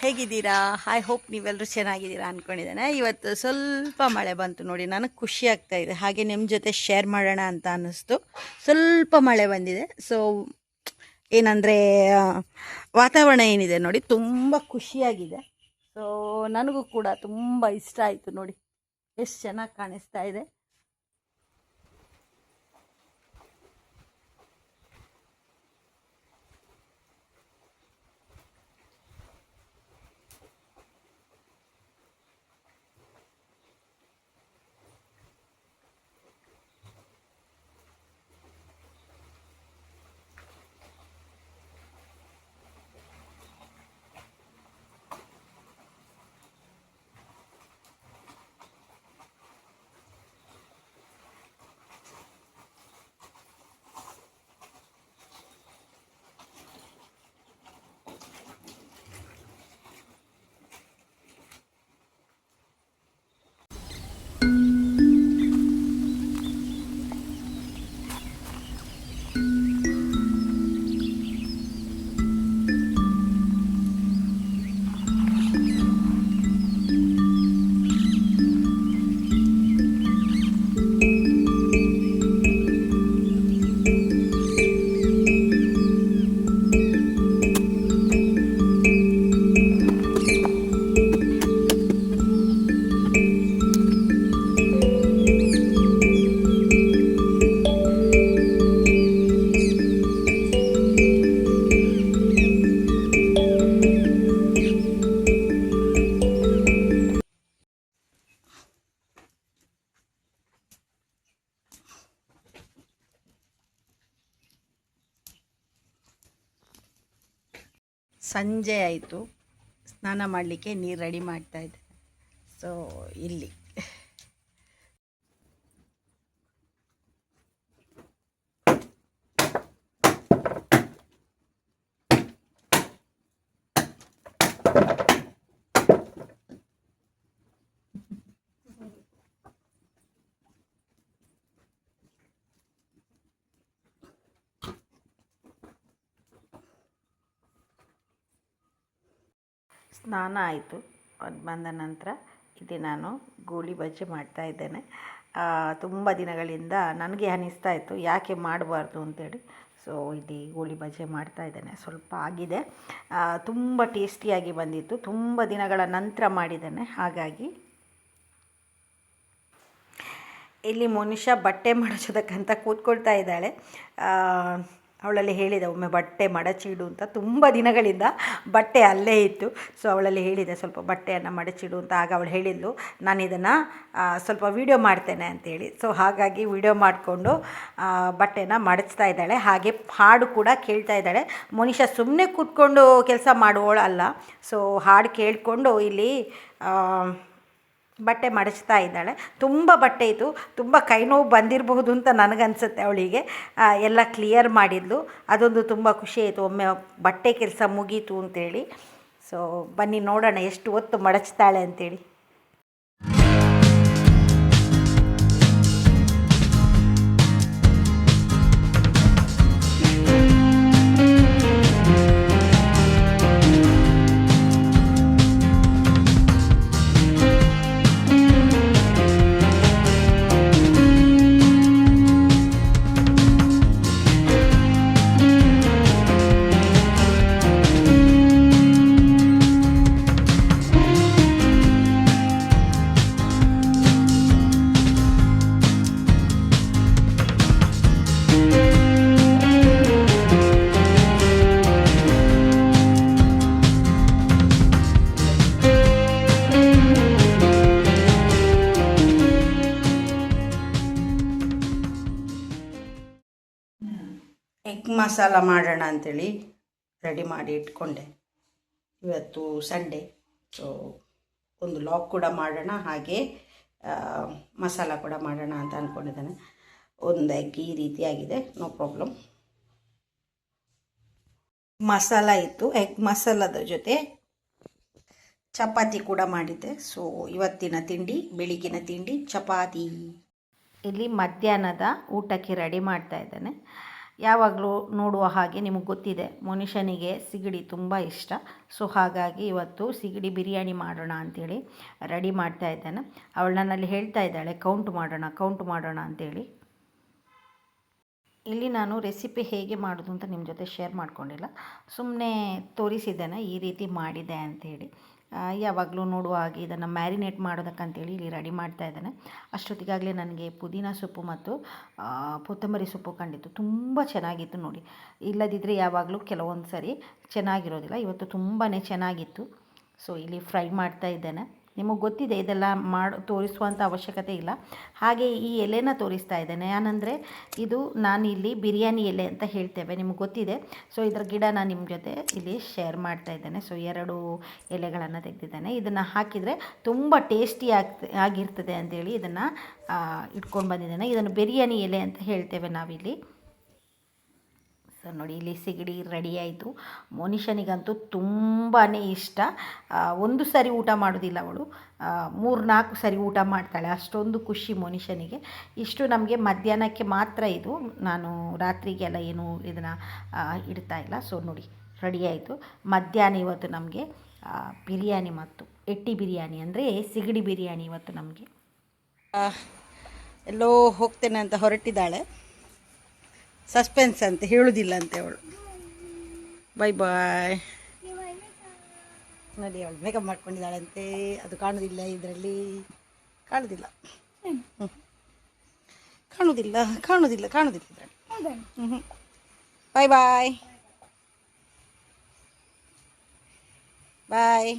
ಹೇಗಿದ್ದೀರಾ? I hope ನೀವೆಲ್ಲರೂ ಚೆನ್ನಾಗಿದ್ದೀರಾ ಅಂದ್ಕೊಂಡಿದ್ದೇನೆ. ಇವತ್ತು ಸ್ವಲ್ಪ ಮಳೆ ಬಂತು ನೋಡಿ, ನನಗೆ ಖುಷಿ ಆಗ್ತಾ ಇದೆ. ಹಾಗೆ ನಿಮ್ಮ ಜೊತೆ ಶೇರ್ ಮಾಡೋಣ ಅಂತ ಅನ್ನಿಸ್ತು. ಸ್ವಲ್ಪ ಮಳೆ ಬಂದಿದೆ. ಸೊ ಏನಂದರೆ ವಾತಾವರಣ ಏನಿದೆ ನೋಡಿ, ತುಂಬ ಖುಷಿಯಾಗಿದೆ. ಸೊ ನನಗೂ ಕೂಡ ತುಂಬ ಇಷ್ಟ ಆಯಿತು ನೋಡಿ, ಎಷ್ಟು ಚೆನ್ನಾಗಿ ಕಾಣಿಸ್ತಾ ಇದೆ. ಸಂಜೆ ಆಯಿತು, ಸ್ನಾನ ಮಾಡಲಿಕ್ಕೆ ನೀರು ರೆಡಿ ಮಾಡ್ತಾಯಿದ್ದೆ. ಸೊ ಇಲ್ಲಿ ಸ್ನಾನ ಆಯಿತು. ಅದು ಬಂದ ನಂತರ ಇಲ್ಲಿ ನಾನು ಗೋಳಿ ಬಜ್ಜಿ ಮಾಡ್ತಾಯಿದ್ದೇನೆ. ತುಂಬ ದಿನಗಳಿಂದ ನನಗೆ ಅನ್ನಿಸ್ತಾ ಇತ್ತು ಯಾಕೆ ಮಾಡಬಾರ್ದು ಅಂತೇಳಿ. ಸೊ ಇಲ್ಲಿ ಗೋಳಿ ಬಜ್ಜಿ ಮಾಡ್ತಾಯಿದ್ದೇನೆ. ಸ್ವಲ್ಪ ಆಗಿದೆ, ತುಂಬ ಟೇಸ್ಟಿಯಾಗಿ ಬಂದಿತ್ತು. ತುಂಬ ದಿನಗಳ ನಂತರ ಮಾಡಿದ್ದೇನೆ. ಹಾಗಾಗಿ ಇಲ್ಲಿ ಮನುಷ್ಯ ಬಟ್ಟೆ ಮಡಚೋದಕ್ಕಂತ ಕೂತ್ಕೊಳ್ತಾ ಇದ್ದಾಳೆ. ಅವಳಲ್ಲಿ ಹೇಳಿದೆ ಒಮ್ಮೆ ಬಟ್ಟೆ ಮಡಚಿಡು ಅಂತ. ತುಂಬ ದಿನಗಳಿಂದ ಬಟ್ಟೆ ಅಲ್ಲೇ ಇತ್ತು. ಸೊ ಅವಳಲ್ಲಿ ಹೇಳಿದೆ ಸ್ವಲ್ಪ ಬಟ್ಟೆಯನ್ನು ಮಡಚಿಡು ಅಂತ. ಆಗ ಅವಳು ಹೇಳಿದ್ಲು ನಾನು ಇದನ್ನು ಸ್ವಲ್ಪ ವೀಡಿಯೋ ಮಾಡ್ತೇನೆ ಅಂತೇಳಿ. ಸೊ ಹಾಗಾಗಿ ವೀಡಿಯೋ ಮಾಡಿಕೊಂಡು ಬಟ್ಟೆನ ಮಡಚ್ತಾ ಇದ್ದಾಳೆ. ಹಾಗೆ ಹಾಡು ಕೂಡ ಕೇಳ್ತಾ ಇದ್ದಾಳೆ. ಮನುಷ್ಯ ಸುಮ್ಮನೆ ಕೂತ್ಕೊಂಡು ಕೆಲಸ ಮಾಡುವವಳಲ್ಲ. ಸೊ ಹಾಡು ಕೇಳಿಕೊಂಡು ಇಲ್ಲಿ ಬಟ್ಟೆ ಮಡಚ್ತಾ ಇದ್ದಾಳೆ. ತುಂಬ ಬಟ್ಟೆ ಇತ್ತು, ತುಂಬ ಕೈ ನೋವು ಬಂದಿರಬಹುದು ಅಂತ ನನಗನ್ಸುತ್ತೆ. ಅವಳಿಗೆ ಎಲ್ಲ ಕ್ಲಿಯರ್ ಮಾಡಿದ್ಲು. ಅದೊಂದು ತುಂಬ ಖುಷಿ ಆಯಿತು, ಒಮ್ಮೆ ಬಟ್ಟೆ ಕೆಲಸ ಮುಗೀತು ಅಂತೇಳಿ. ಸೊ ಬನ್ನಿ ನೋಡೋಣ ಎಷ್ಟು ಹೊತ್ತು ಮಡಚ್ತಾಳೆ ಅಂತೇಳಿ. ಎಗ್ ಮಸಾಲ ಮಾಡೋಣ ಅಂಥೇಳಿ ರೆಡಿ ಮಾಡಿ ಇಟ್ಕೊಂಡೆ. ಇವತ್ತು ಸಂಡೇ, ಸೊ ಒಂದು ಲಾಗ್ ಕೂಡ ಮಾಡೋಣ, ಹಾಗೆ ಮಸಾಲ ಕೂಡ ಮಾಡೋಣ ಅಂತ ಅಂದ್ಕೊಂಡಿದ್ದೇನೆ. ಒಂದು ಎಗ್ ಈ ರೀತಿಯಾಗಿದೆ, ನೋ ಪ್ರಾಬ್ಲಮ್. ಮಸಾಲ ಇತ್ತು, ಎಗ್ ಮಸಾಲದ ಜೊತೆ ಚಪಾತಿ ಕೂಡ ಮಾಡಿದ್ದೆ. ಸೊ ಇವತ್ತಿನ ತಿಂಡಿ, ಬೆಳಿಗ್ಗಿನ ತಿಂಡಿ ಚಪಾತಿ. ಇಲ್ಲಿ ಮಧ್ಯಾಹ್ನದ ಊಟಕ್ಕೆ ರೆಡಿ ಮಾಡ್ತಾ ಇದ್ದೇನೆ. ಯಾವಾಗಲೂ ನೋಡುವ ಹಾಗೆ ನಿಮಗೆ ಗೊತ್ತಿದೆ ಮನುಷ್ಯನಿಗೆ ಸಿಗಡಿ ತುಂಬ ಇಷ್ಟ. ಸೊ ಹಾಗಾಗಿ ಇವತ್ತು ಸಿಗಡಿ ಬಿರಿಯಾನಿ ಮಾಡೋಣ ಅಂಥೇಳಿ ರೆಡಿ ಮಾಡ್ತಾ ಇದ್ದೇನೆ. ಅವಳು ನನ್ನಲ್ಲಿ ಹೇಳ್ತಾ ಇದ್ದಾಳೆ ಕೌಂಟ್ ಮಾಡೋಣ ಅಂಥೇಳಿ. ಇಲ್ಲಿ ನಾನು ರೆಸಿಪಿ ಹೇಗೆ ಮಾಡೋದು ಅಂತ ನಿಮ್ಮ ಜೊತೆ ಶೇರ್ ಮಾಡ್ಕೊಂಡಿಲ್ಲ, ಸುಮ್ಮನೆ ತೋರಿಸಿದ್ದೇನೆ ಈ ರೀತಿ ಮಾಡಿದೆ ಅಂಥೇಳಿ. ಯಾವಾಗಲೂ ನೋಡುವ ಹಾಗೆ ಇದನ್ನು ಮ್ಯಾರಿನೇಟ್ ಮಾಡೋದಕ್ಕಂತೇಳಿ ಇಲ್ಲಿ ರೆಡಿ ಮಾಡ್ತಾ ಇದ್ದೇನೆ. ಅಷ್ಟೊತ್ತಿಗಾಗಲೇ ನನಗೆ ಪುದೀನ ಸೊಪ್ಪು ಮತ್ತು ಕೊತ್ತಂಬರಿ ಸೊಪ್ಪು ಕಂಡಿತ್ತು, ತುಂಬ ಚೆನ್ನಾಗಿತ್ತು ನೋಡಿ. ಇಲ್ಲದಿದ್ದರೆ ಯಾವಾಗಲೂ ಕೆಲವೊಂದು ಸರಿ ಚೆನ್ನಾಗಿರೋದಿಲ್ಲ, ಇವತ್ತು ತುಂಬಾ ಚೆನ್ನಾಗಿತ್ತು. ಸೊ ಇಲ್ಲಿ ಫ್ರೈ ಮಾಡ್ತಾ ಇದ್ದೇನೆ. ನಿಮಗೆ ಗೊತ್ತಿದೆ ಇದೆಲ್ಲ ತೋರಿಸುವಂಥ ಅವಶ್ಯಕತೆ ಇಲ್ಲ, ಹಾಗೆ ಈ ಎಲೆನ ತೋರಿಸ್ತಾ ಇದ್ದೇನೆ. ಏನಂದರೆ ಇದು ನಾನಿಲ್ಲಿ ಬಿರಿಯಾನಿ ಎಲೆ ಅಂತ ಹೇಳ್ತೇವೆ, ನಿಮಗೆ ಗೊತ್ತಿದೆ. ಸೊ ಇದರ ಗಿಡ ನಾನು ನಿಮ್ಮ ಜೊತೆ ಇಲ್ಲಿ ಶೇರ್ ಮಾಡ್ತಾ ಇದ್ದೇನೆ. ಸೊ 2 ಎಲೆಗಳನ್ನು ತೆಗೆದಿದ್ದೇನೆ. ಇದನ್ನು ಹಾಕಿದರೆ ತುಂಬ ಟೇಸ್ಟಿ ಆಗಿರ್ತದೆ ಅಂಥೇಳಿ ಇದನ್ನು ಇಟ್ಕೊಂಡು ಬಂದಿದ್ದೇನೆ. ಇದನ್ನು ಬಿರಿಯಾನಿ ಎಲೆ ಅಂತ ಹೇಳ್ತೇವೆ ನಾವಿಲ್ಲಿ. ನೋಡಿ ಇಲ್ಲಿ ಸಿಗಡಿ ರೆಡಿ ಆಯಿತು. ಮನುಷ್ಯನಿಗಂತೂ ತುಂಬಾ ಇಷ್ಟ. ಒಂದು ಸರಿ ಊಟ ಮಾಡೋದಿಲ್ಲ ಅವಳು, 3-4 ಸರಿ ಊಟ ಮಾಡ್ತಾಳೆ, ಅಷ್ಟೊಂದು ಖುಷಿ ಮನುಷ್ಯನಿಗೆ. ಇಷ್ಟು ನಮಗೆ ಮಧ್ಯಾಹ್ನಕ್ಕೆ ಮಾತ್ರ ಇದು, ನಾನು ರಾತ್ರಿಗೆಲ್ಲ ಏನು ಇದನ್ನು ಇಡ್ತಾ ಇಲ್ಲ. ಸೊ ನೋಡಿ ರೆಡಿ ಆಯಿತು. ಮಧ್ಯಾಹ್ನ ಇವತ್ತು ನಮಗೆ ಬಿರಿಯಾನಿ ಮತ್ತು ಎಟ್ಟಿ ಬಿರಿಯಾನಿ ಅಂದರೆ ಸಿಗಡಿ ಬಿರಿಯಾನಿ ಇವತ್ತು ನಮಗೆ. ಎಲ್ಲೋ ಹೋಗ್ತೇನೆ ಅಂತ ಹೊರಟಿದ್ದಾಳೆ, ಸಸ್ಪೆನ್ಸ್ ಅಂತ ಹೇಳುವುದಿಲ್ಲ ಅಂತೆ ಅವಳು. Bye bye. ನೋಡಿ ಅವಳು ಮೇಕಪ್ ಮಾಡ್ಕೊಂಡಿದ್ದಾಳಂತೆ, ಅದು ಕಾಣುವುದಿಲ್ಲ ಇದರಲ್ಲಿ, ಕಾಣುವುದಿಲ್ಲ ಇದರಲ್ಲಿ. ಬಾಯ್ ಬಾಯ್ ಬಾಯ್.